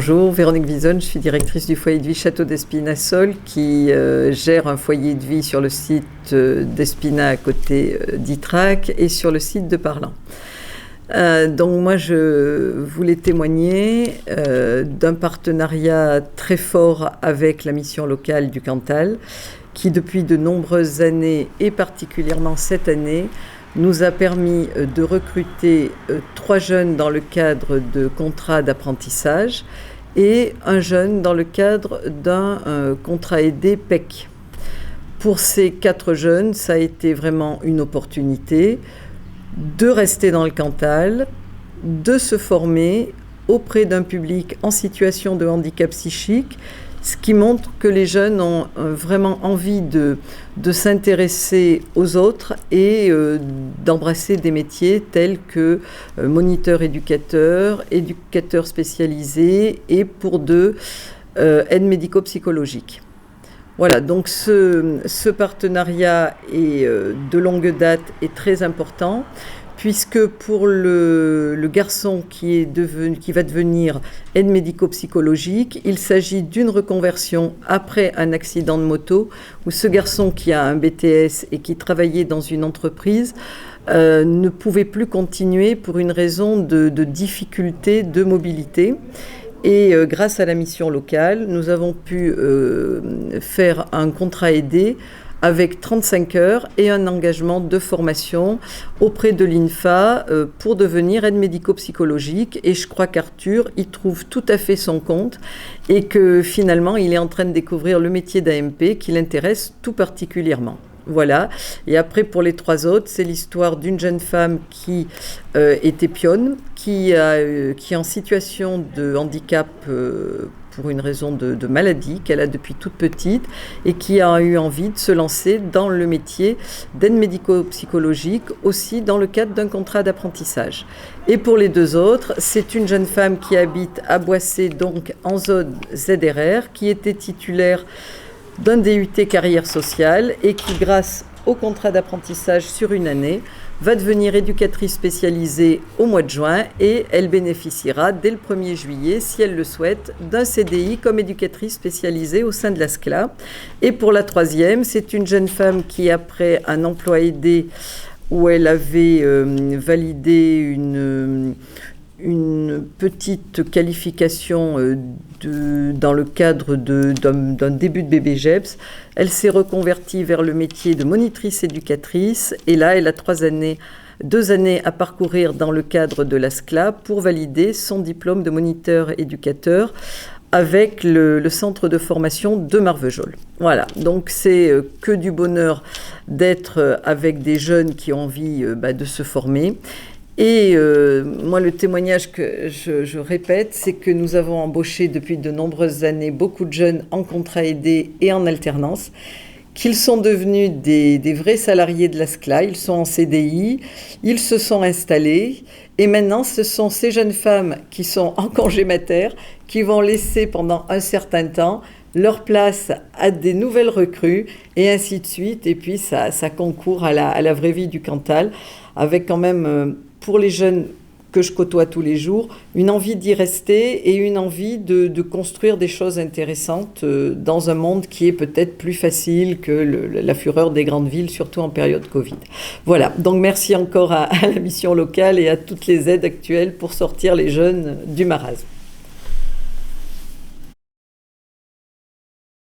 Bonjour, Véronique Vizonne, je suis directrice du foyer de vie Château d'Espinassol qui gère un foyer de vie sur le site d'Espina à côté d'Ytrac et sur le site de Parlant. Donc moi je voulais témoigner d'un partenariat très fort avec la mission locale du Cantal qui depuis de nombreuses années et particulièrement cette année nous a permis de recruter 3 jeunes dans le cadre de contrats d'apprentissage et un jeune dans le cadre d'un contrat aidé PEC. Pour ces 4 jeunes, ça a été vraiment une opportunité de rester dans le Cantal, de se former auprès d'un public en situation de handicap psychique, ce qui montre que les jeunes ont vraiment envie de s'intéresser aux autres et d'embrasser des métiers tels que moniteur éducateur, éducateur spécialisé et pour 2, aide médico-psychologique. Voilà, donc ce partenariat est de longue date et très important, puisque pour le garçon qui va devenir aide médico-psychologique, il s'agit d'une reconversion après un accident de moto, où ce garçon qui a un BTS et qui travaillait dans une entreprise ne pouvait plus continuer pour une raison de difficulté de mobilité. Et grâce à la mission locale, nous avons pu faire un contrat aidé avec 35 heures et un engagement de formation auprès de l'INFA pour devenir aide médico-psychologique. Et je crois qu'Arthur y trouve tout à fait son compte et que finalement, il est en train de découvrir le métier d'AMP qui l'intéresse tout particulièrement. Voilà. Et après, pour les 3 autres, c'est l'histoire d'une jeune femme qui était pionne, qui est en situation de handicap pour une raison de maladie qu'elle a depuis toute petite et qui a eu envie de se lancer dans le métier d'aide médico-psychologique aussi dans le cadre d'un contrat d'apprentissage. Et pour les 2 autres, c'est une jeune femme qui habite à Boissé, donc en zone ZRR, qui était titulaire d'un DUT carrière sociale et qui, grâce au contrat d'apprentissage sur une année, va devenir éducatrice spécialisée au mois de juin et elle bénéficiera dès le 1er juillet, si elle le souhaite, d'un CDI comme éducatrice spécialisée au sein de la SCLA. Et pour la 3e, c'est une jeune femme qui, après un emploi aidé où elle avait validé une petite qualification dans le cadre d'un début de bébé GEPS. Elle s'est reconvertie vers le métier de monitrice éducatrice et là, elle a 2 années à parcourir dans le cadre de la SCLA pour valider son diplôme de moniteur éducateur avec le centre de formation de Marvejols. Voilà, donc c'est que du bonheur d'être avec des jeunes qui ont envie de se former. Et moi, le témoignage que je répète, c'est que nous avons embauché depuis de nombreuses années beaucoup de jeunes en contrat aidé et en alternance, qu'ils sont devenus des vrais salariés de la SCLA, ils sont en CDI, ils se sont installés et maintenant ce sont ces jeunes femmes qui sont en congé mater qui vont laisser pendant un certain temps leur place à des nouvelles recrues et ainsi de suite. Et puis ça concourt à la vraie vie du Cantal avec quand même... pour les jeunes que je côtoie tous les jours, une envie d'y rester et une envie de construire des choses intéressantes dans un monde qui est peut-être plus facile que la fureur des grandes villes, surtout en période Covid. Voilà, donc merci encore à la mission locale et à toutes les aides actuelles pour sortir les jeunes du marasme.